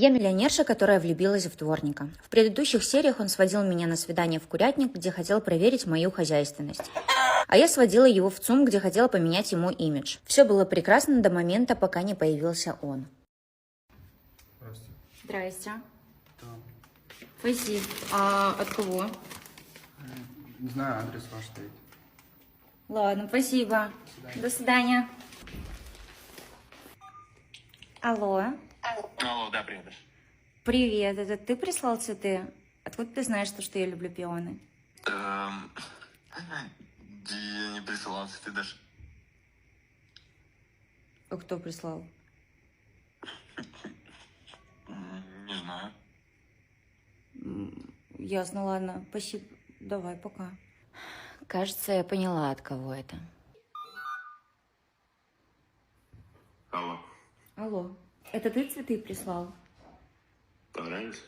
Я миллионерша, которая влюбилась в дворника. В предыдущих сериях он сводил меня на свидание в курятник, где хотел проверить мою хозяйственность. А я сводила его в ЦУМ, где хотела поменять ему имидж. Все было прекрасно до момента, пока не появился он. Здравствуйте. Здрасте. Да. Спасибо. А от кого? Не знаю, адрес ваш стоит. Ладно, спасибо. До свидания. Алло. Алло, да, привет. Привет, это ты прислал цветы? Откуда ты знаешь, что я люблю пионы? Я не присылал цветы даже. А кто прислал? Не знаю. Ясно, ладно. Спасибо. Давай, пока. Кажется, я поняла, от кого это. Алло. Алло. Это ты цветы прислал? Понравились?